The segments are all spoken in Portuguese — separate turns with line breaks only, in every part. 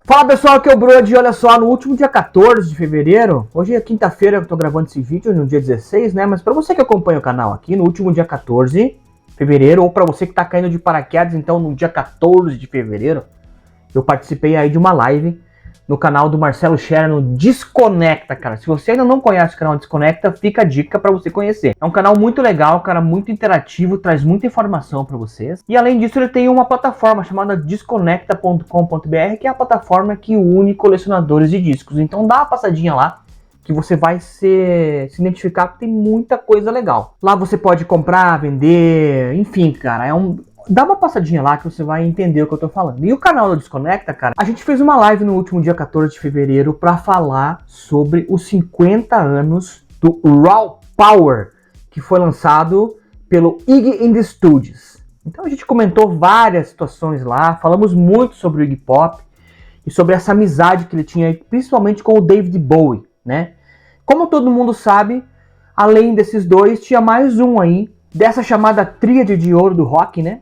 Fala pessoal, aqui é o Brody. Olha só, no último dia 14 de fevereiro, hoje é quinta-feira que eu tô gravando esse vídeo, no dia 16, né? Mas pra você que acompanha o canal aqui, no último dia 14 de fevereiro, ou pra você que tá caindo de paraquedas, então no dia 14 de fevereiro, eu participei aí de uma live no canal do Marcelo Scherer, no Desconecta, cara. Se você ainda não conhece o canal Desconecta, fica a dica pra você conhecer. É um canal muito legal, cara, muito interativo, traz muita informação pra vocês. E além disso, ele tem uma plataforma chamada desconecta.com.br, que é a plataforma que une colecionadores de discos. Então dá uma passadinha lá, que você vai se identificar, porque tem muita coisa legal. Lá você pode comprar, vender, enfim, cara, dá uma passadinha lá que você vai entender o que eu tô falando. E o canal do Desconecta, cara, a gente fez uma live no último dia 14 de fevereiro pra falar sobre os 50 anos do Raw Power, que foi lançado pelo Iggy and the Stooges. Então a gente comentou várias situações lá, falamos muito sobre o Iggy Pop e sobre essa amizade que ele tinha, principalmente com o David Bowie, né? Como todo mundo sabe, além desses dois, tinha mais um aí, dessa chamada tríade de ouro do rock, né?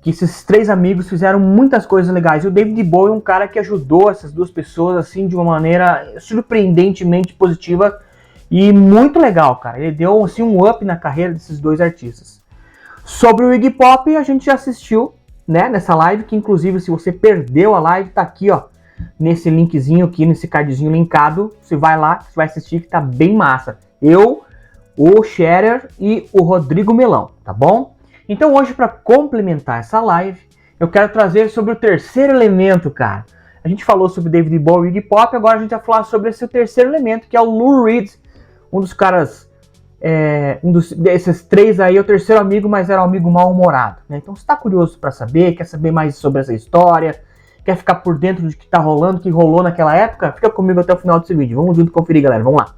Que esses três amigos fizeram muitas coisas legais. E o David Bowie é um cara que ajudou essas duas pessoas assim de uma maneira surpreendentemente positiva e muito legal, cara. Ele deu assim um up na carreira desses dois artistas. Sobre o Iggy Pop, a gente já assistiu, né, nessa live, que inclusive se você perdeu a live, tá aqui, ó, nesse linkzinho aqui, nesse cardzinho linkado. Você vai lá, você vai assistir que tá bem massa. Eu, o Scherer e o Rodrigo Melão, tá bom? Então hoje, para complementar essa live, eu quero trazer sobre o terceiro elemento, cara. A gente falou sobre David Bowie e Iggy Pop, agora a gente vai falar sobre esse terceiro elemento, que é o Lou Reed, um dos caras, desses três aí, é o terceiro amigo, mas era um amigo mal-humorado, né? Então se tá curioso para saber, quer saber mais sobre essa história, quer ficar por dentro do que tá rolando, que rolou naquela época, fica comigo até o final desse vídeo. Vamos junto conferir, galera, vamos lá.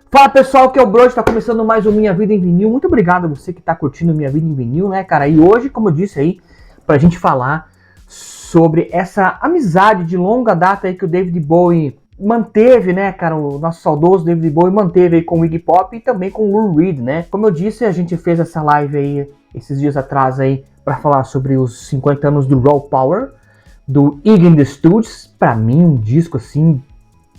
Fala pessoal, que é o Brody, tá começando mais um Minha Vida em Vinil. Muito obrigado a você que tá curtindo Minha Vida em Vinil, né, cara? E hoje, como eu disse aí, pra gente falar sobre essa amizade de longa data aí que o David Bowie manteve, né, cara? O nosso saudoso David Bowie manteve aí com o Iggy Pop e também com o Lou Reed, né? Como eu disse, a gente fez essa live aí, esses dias atrás aí, pra falar sobre os 50 anos do Raw Power, do Iggy and the Stooges. Pra mim, um disco assim,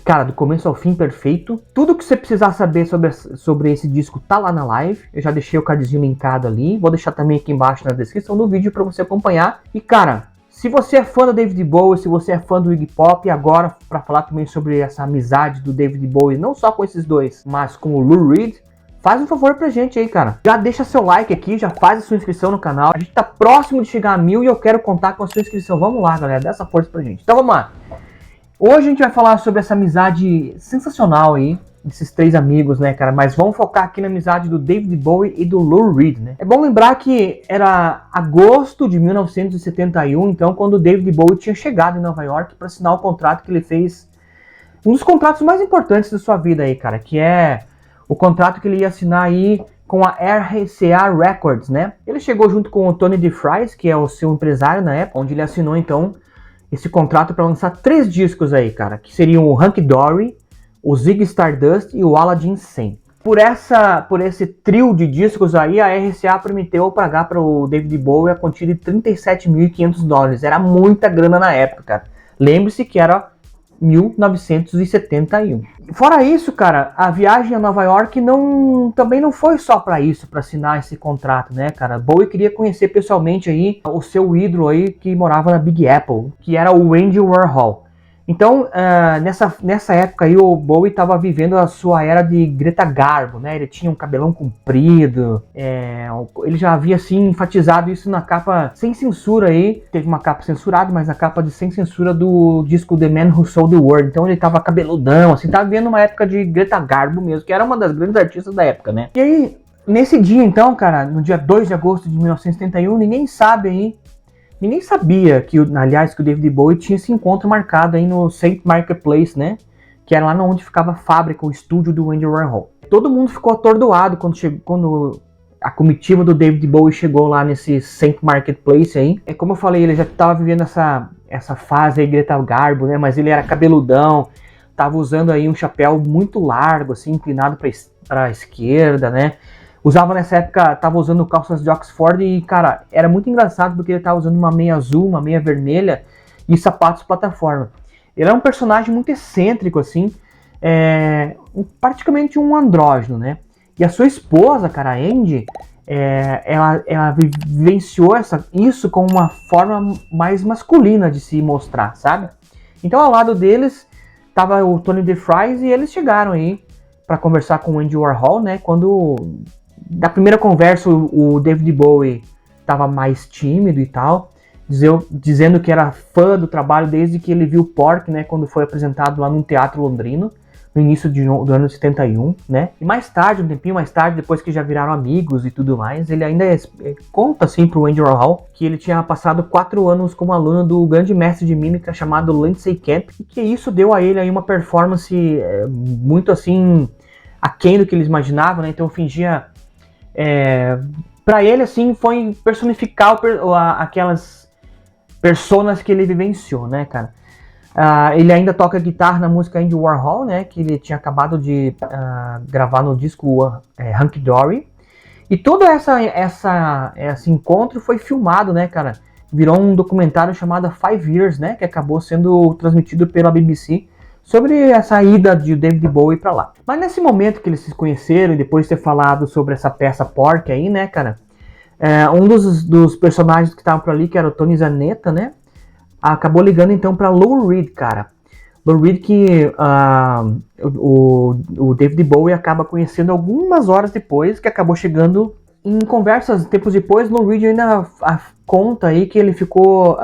cara, do começo ao fim, perfeito. Tudo que você precisar saber sobre esse disco tá lá na live. Eu já deixei o cardzinho linkado ali. Vou deixar também aqui embaixo na descrição do vídeo para você acompanhar. E, cara, se você é fã do David Bowie, se você é fã do Iggy Pop, agora para falar também sobre essa amizade do David Bowie, não só com esses dois, mas com o Lou Reed, faz um favor pra gente aí, cara. Já deixa seu like aqui, já faz a sua inscrição no canal. A gente tá próximo de chegar a 1000 e eu quero contar com a sua inscrição. Vamos lá, galera, dá essa força pra gente. Então vamos lá. Hoje a gente vai falar sobre essa amizade sensacional aí, desses três amigos, né, cara? Mas vamos focar aqui na amizade do David Bowie e do Lou Reed, né? É bom lembrar que era agosto de 1971, então, quando o David Bowie tinha chegado em Nova York para assinar o contrato que ele fez, um dos contratos mais importantes da sua vida aí, cara, que é o contrato que ele ia assinar aí com a RCA Records, né? Ele chegou junto com o Tony DeFries, que é o seu empresário na época, onde ele assinou, então, esse contrato para lançar 3 discos aí, cara, que seriam o Hunky Dory, o Ziggy Stardust e o Aladdin Sane. Por esse trio de discos aí, a RCA permitiu pagar para o David Bowie a quantia de $37.500. Era muita grana na época, cara. Lembre-se que era 1971. Fora isso, cara, a viagem a Nova York também não foi só para isso, para assinar esse contrato, né, cara? Bowie queria conhecer pessoalmente aí o seu ídolo aí que morava na Big Apple, que era o Andy Warhol. Então, nessa época aí, o Bowie estava vivendo a sua era de Greta Garbo, né? Ele tinha um cabelão comprido, ele já havia, assim, enfatizado isso na capa sem censura aí. Teve uma capa censurada, mas a capa de sem censura do disco The Man Who Sold the World. Então ele tava cabeludão, assim, tava vivendo uma época de Greta Garbo mesmo, que era uma das grandes artistas da época, né? E aí, nesse dia, então, cara, no dia 2 de agosto de 1971, ninguém sabia que o David Bowie tinha esse encontro marcado aí no St. Marketplace, né? Que era lá onde ficava a fábrica, o estúdio do Andy Warhol. Todo mundo ficou atordoado quando a comitiva do David Bowie chegou lá nesse St. Marketplace aí. É como eu falei, ele já estava vivendo essa fase aí, Greta Garbo, né? Mas ele era cabeludão, tava usando aí um chapéu muito largo, assim, inclinado para a esquerda, né? Usava nessa época, tava usando calças de Oxford e, cara, era muito engraçado porque ele tava usando uma meia azul, uma meia vermelha e sapatos plataforma. Ele é um personagem muito excêntrico, assim, praticamente um andrógeno, né? E a sua esposa, cara, a Andy, ela vivenciou isso com uma forma mais masculina de se mostrar, sabe? Então, ao lado deles, tava o Tony DeFries e eles chegaram aí para conversar com o Andy Warhol, né? Quando, da primeira conversa, o David Bowie tava mais tímido e tal, dizendo que era fã do trabalho desde que ele viu Pork, né? Quando foi apresentado lá num teatro londrino, no início do ano 71, né? E mais tarde, um tempinho mais tarde, depois que já viraram amigos e tudo mais, ele ainda conta assim pro Andy Warhol que ele tinha passado 4 anos como aluno do grande mestre de mímica chamado Lindsay Camp, e que isso deu a ele aí uma performance muito assim aquém do que eles imaginavam, né? Então fingia para ele assim foi personificar aquelas personas que ele vivenciou, né, cara? Ele ainda toca guitarra na música Andy Warhol, né, que ele tinha acabado de gravar no disco Hunky Dory. E todo esse encontro foi filmado, né, cara? Virou um documentário chamado 5 Years, né, que acabou sendo transmitido pela BBC sobre essa ida de David Bowie pra lá. Mas nesse momento que eles se conheceram e depois de ter falado sobre essa peça Pork aí, né, cara? Um dos personagens que estavam por ali, que era o Tony Zanetta, né? Acabou ligando então para Lou Reed, cara. Lou Reed que o David Bowie acaba conhecendo algumas horas depois, que acabou chegando em conversas tempos depois. Lou Reed ainda conta aí que ele ficou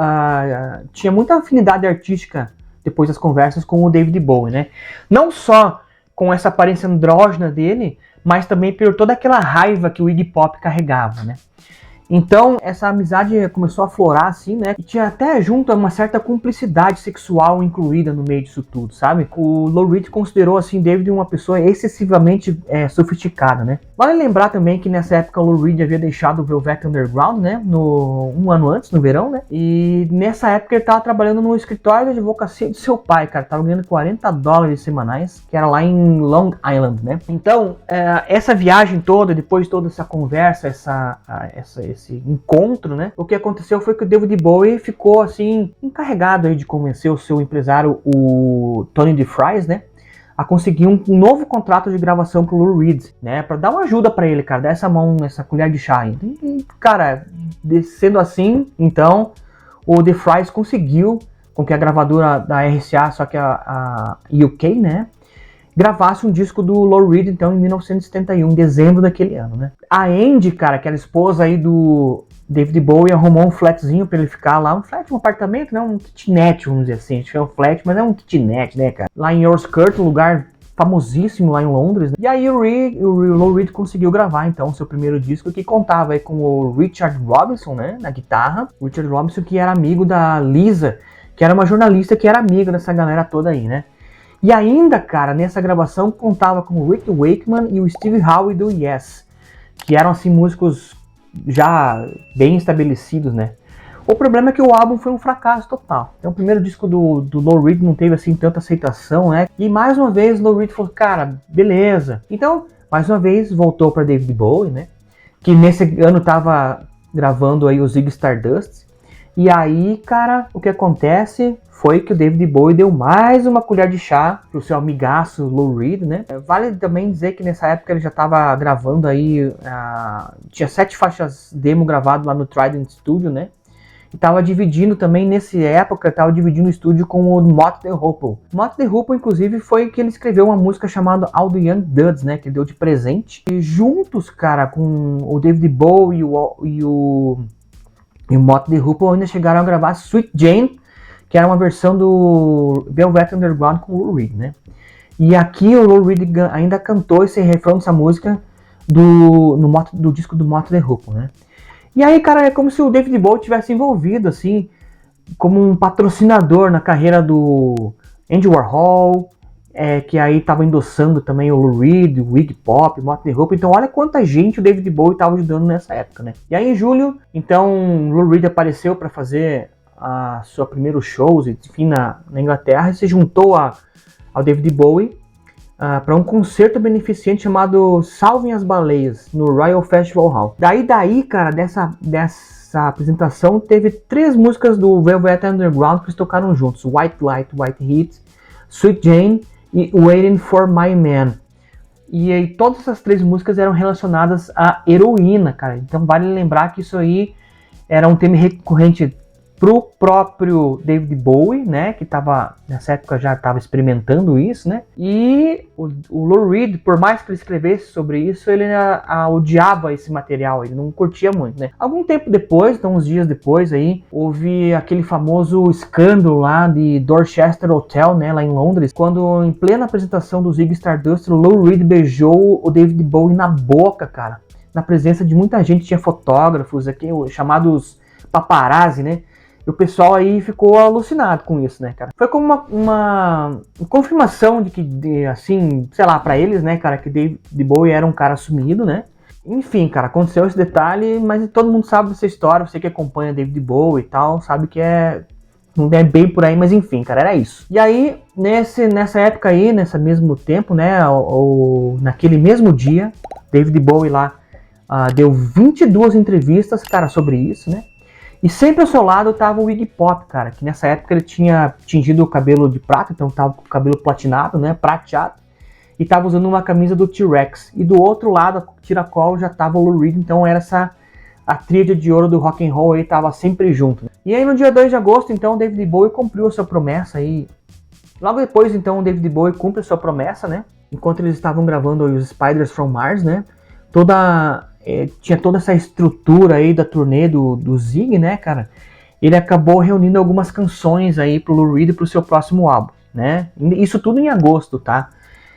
tinha muita afinidade artística depois das conversas com o David Bowie, né? Não só com essa aparência andrógena dele, mas também por toda aquela raiva que o Iggy Pop carregava, né? Então, essa amizade começou a florar, assim, né? E tinha até junto uma certa cumplicidade sexual incluída no meio disso tudo, sabe? O Lou Reed considerou, assim, David uma pessoa excessivamente sofisticada, né? Vale lembrar também que nessa época o Lou Reed havia deixado o Velvet Underground, né? Um ano antes, no verão, né? E nessa época ele tava trabalhando no escritório de advocacia de seu pai, cara. Tava ganhando $40 semanais, que era lá em Long Island, né? Então, essa viagem toda, depois de toda essa conversa, esse encontro, né? O que aconteceu foi que o David Bowie ficou assim encarregado aí de convencer o seu empresário, o Tony DeFries, né, a conseguir um novo contrato de gravação pro Lou Reed, né, para dar uma ajuda para ele, cara, dar essa mão, essa colher de chá. E, cara, sendo assim, então o DeFries conseguiu com que a gravadora da RCA, só que a UK, né, gravasse um disco do Lou Reed, então, em 1971, em dezembro daquele ano, né? A Andy, cara, que era esposa aí do David Bowie, arrumou um flatzinho pra ele ficar lá, um apartamento, né? Um kitnet, vamos dizer assim. A gente chama flat, mas é um kitnet, né, cara? Lá em Earlskirk, um lugar famosíssimo lá em Londres, né? E aí o Lou Reed conseguiu gravar, então, o seu primeiro disco, que contava aí com o Richard Robinson, né, na guitarra. O Richard Robinson, que era amigo da Lisa, que era uma jornalista que era amiga dessa galera toda aí, né? E ainda, cara, nessa gravação contava com o Rick Wakeman e o Steve Howe do Yes, que eram, assim, músicos já bem estabelecidos, né? O problema é que o álbum foi um fracasso total. Então o primeiro disco do Lou Reed não teve, assim, tanta aceitação, né? E mais uma vez o Lou Reed falou, cara, beleza. Então, mais uma vez, voltou para David Bowie, né? Que nesse ano tava gravando aí o Ziggy Stardust. E aí, cara, o que acontece foi que o David Bowie deu mais uma colher de chá pro seu amigaço Lou Reed, né? Vale também dizer que nessa época ele já estava gravando aí, tinha 7 faixas demo gravado lá no Trident Studio, né? E tava dividindo também, nessa época, tava dividindo o estúdio com o Mott the Hoople. Mott the Hoople, inclusive, foi que ele escreveu uma música chamada All the Young Duds, né? Que ele deu de presente. E juntos, cara, com o David Bowie e o Mott the Hoople ainda chegaram a gravar Sweet Jane, que era uma versão do Velvet Underground com o Lou Reed, né? E aqui o Lou Reed ainda cantou esse refrão dessa música do disco do Mott the Hoople, né? E aí, cara, é como se o David Bowie tivesse envolvido, assim, como um patrocinador na carreira do Andy Warhol, que aí tava endossando também o Lou Reed, o Iggy Pop, o Mott the Hoople. Então olha quanta gente o David Bowie tava ajudando nessa época, né? E aí em julho, então, Lou Reed apareceu para fazer a sua primeiro shows, enfim, na Inglaterra, e se juntou ao David Bowie para um concerto beneficente chamado Salvem as Baleias, no Royal Festival Hall. Daí, cara, dessa apresentação, teve 3 músicas do Velvet Underground que eles tocaram juntos: White Light, White Heat, Sweet Jane e Waiting for My Man. E aí todas essas 3 músicas eram relacionadas à heroína, cara. Então vale lembrar que isso aí era um tema recorrente pro próprio David Bowie, né, que tava, nessa época já estava experimentando isso, né, e o Lou Reed, por mais que ele escrevesse sobre isso, ele odiava esse material, ele não curtia muito, né. Algum tempo depois, então uns dias depois aí, houve aquele famoso escândalo lá de Dorchester Hotel, né, lá em Londres, quando em plena apresentação do Ziggy Stardust, o Lou Reed beijou o David Bowie na boca, cara, na presença de muita gente, tinha fotógrafos aqui, chamados paparazzi, né. E o pessoal aí ficou alucinado com isso, né, cara? Foi como uma confirmação de que, assim, sei lá, pra eles, né, cara, que David Bowie era um cara sumido, né? Enfim, cara, aconteceu esse detalhe, mas todo mundo sabe dessa história, você que acompanha David Bowie e tal, sabe que não é bem por aí, mas enfim, cara, era isso. E aí, nessa época aí, nesse mesmo tempo, né, ou naquele mesmo dia, David Bowie lá deu 22 entrevistas, cara, sobre isso, né? E sempre ao seu lado tava o Iggy Pop, cara, que nessa época ele tinha tingido o cabelo de prata, então tava com o cabelo platinado, né, prateado, e tava usando uma camisa do T-Rex. E do outro lado, a tiracolo, já tava o Lou Reed, então era a tríade de ouro do rock and roll aí, tava sempre junto. E aí no dia 2 de agosto, então, o David Bowie cumpriu a sua promessa aí. Logo depois, então, o David Bowie cumpre a sua promessa, né, enquanto eles estavam gravando os Spiders from Mars, né, tinha toda essa estrutura aí da turnê do Zig, né, cara? Ele acabou reunindo algumas canções aí pro Lou Reed pro seu próximo álbum, né? Isso tudo em agosto, tá?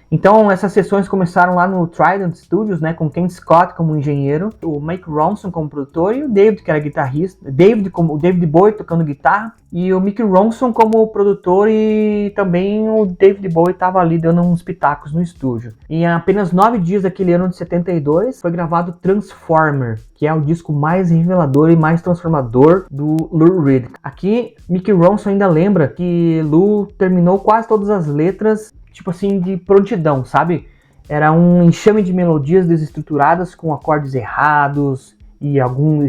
Então essas sessões começaram lá no Trident Studios, né, com Ken Scott como engenheiro, o Mike Ronson como produtor e o David, que era guitarrista, o David Bowie tocando guitarra e o Mick Ronson como produtor, e também o David Bowie estava ali dando uns pitacos no estúdio. E em apenas 9 dias daquele ano de 72 foi gravado Transformer, que é o disco mais revelador e mais transformador do Lou Reed. Aqui, Mick Ronson ainda lembra que Lou terminou quase todas as letras tipo assim, de prontidão, sabe? Era um enxame de melodias desestruturadas com acordes errados e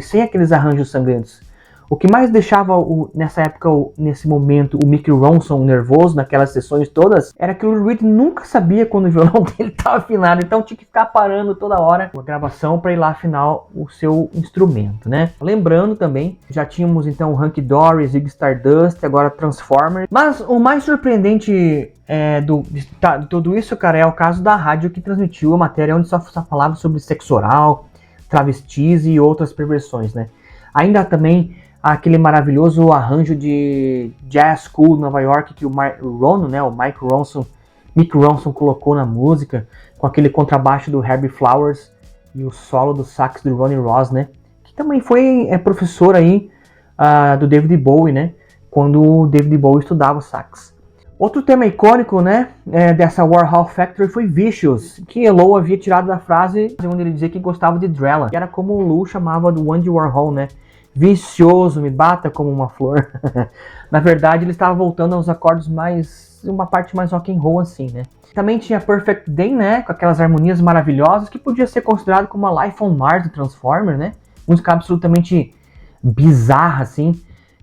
sem aqueles arranjos sangrentos. O que mais deixava nessa época, nesse momento, o Mick Ronson nervoso naquelas sessões todas, era que o Lou Reed nunca sabia quando o violão dele estava afinado, então tinha que ficar parando toda hora a gravação para ir lá afinar o seu instrumento, né? Lembrando também, já tínhamos então o Hunky Dory, Ziggy Stardust, agora Transformer, mas o mais surpreendente de tudo isso, cara, é o caso da rádio que transmitiu a matéria onde só falava sobre sexo oral, travestis e outras perversões, né? Ainda também aquele maravilhoso arranjo de Jazz School Nova York que o Mick Ronson colocou na música, com aquele contrabaixo do Herbie Flowers e o solo do sax do Ronnie Ross, né? Que também foi professor aí do David Bowie, né? Quando o David Bowie estudava o sax. Outro tema icônico, né, dessa Warhol Factory foi Vicious, que Lou havia tirado da frase onde ele dizia que gostava de Drella, que era como o Lou chamava do Andy Warhol, né? Vicioso, me bata como uma flor. Na verdade, ele estava voltando aos acordes uma parte mais rock and roll assim, né? Também tinha Perfect Day, né, com aquelas harmonias maravilhosas, que podia ser considerado como a Life on Mars do Transformer, né? Música absolutamente bizarra, assim,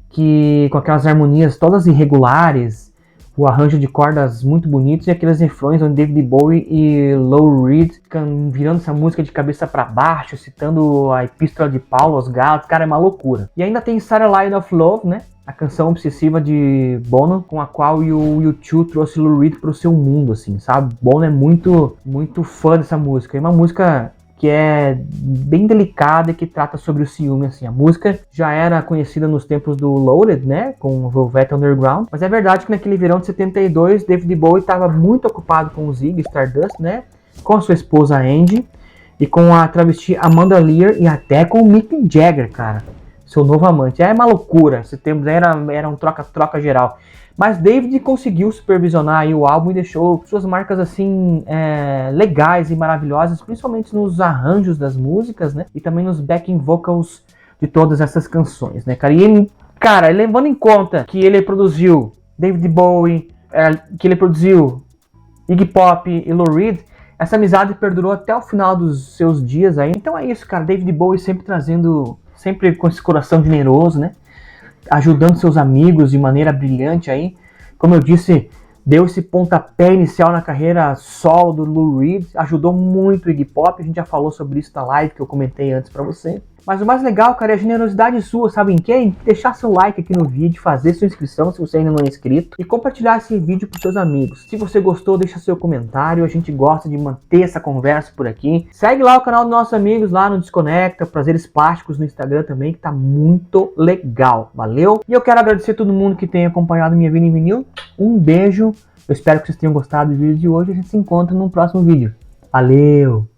que com aquelas harmonias todas irregulares, o arranjo de cordas muito bonitos e aqueles refrões onde David Bowie e Lou Reed ficam virando essa música de cabeça para baixo, citando a Epístola de Paulo aos Gálatas. Cara, é uma loucura. E ainda tem Satellite of Love, né? A canção obsessiva de Bono, com a qual o U2 trouxe Lou Reed pro seu mundo, assim, sabe? Bono é muito, muito fã dessa música. É uma música que é bem delicada e que trata sobre o ciúme, assim. A música já era conhecida nos tempos do Loaded, né, com o Velvet Underground, mas é verdade que naquele verão de 72, David Bowie estava muito ocupado com o Ziggy Stardust, né, com a sua esposa Angie, e com a travesti Amanda Lear, e até com o Mick Jagger, cara, seu novo amante. É uma loucura, esse tempo era um troca-troca geral. Mas David conseguiu supervisionar aí o álbum e deixou suas marcas assim legais e maravilhosas, principalmente nos arranjos das músicas, né? E também nos backing vocals de todas essas canções, né, cara? E, cara, levando em conta que ele produziu David Bowie, que ele produziu Iggy Pop e Lou Reed, essa amizade perdurou até o final dos seus dias aí. Então é isso, cara. David Bowie sempre trazendo, sempre com esse coração generoso, né? Ajudando seus amigos de maneira brilhante aí. Como eu disse, deu esse pontapé inicial na carreira solo do Lou Reed, ajudou muito o Iggy Pop, a gente já falou sobre isso na live que eu comentei antes pra você. Mas o mais legal, cara, é a generosidade sua, sabe em quem? Deixar seu like aqui no vídeo, fazer sua inscrição se você ainda não é inscrito e compartilhar esse vídeo com seus amigos. Se você gostou, deixa seu comentário, a gente gosta de manter essa conversa por aqui. Segue lá o canal dos nossos amigos lá no Desconecta, Prazeres Plásticos no Instagram também, que tá muito legal, valeu? E eu quero agradecer a todo mundo que tem acompanhado minha vida em vinil, um beijo, eu espero que vocês tenham gostado do vídeo de hoje, a gente se encontra no próximo vídeo. Valeu!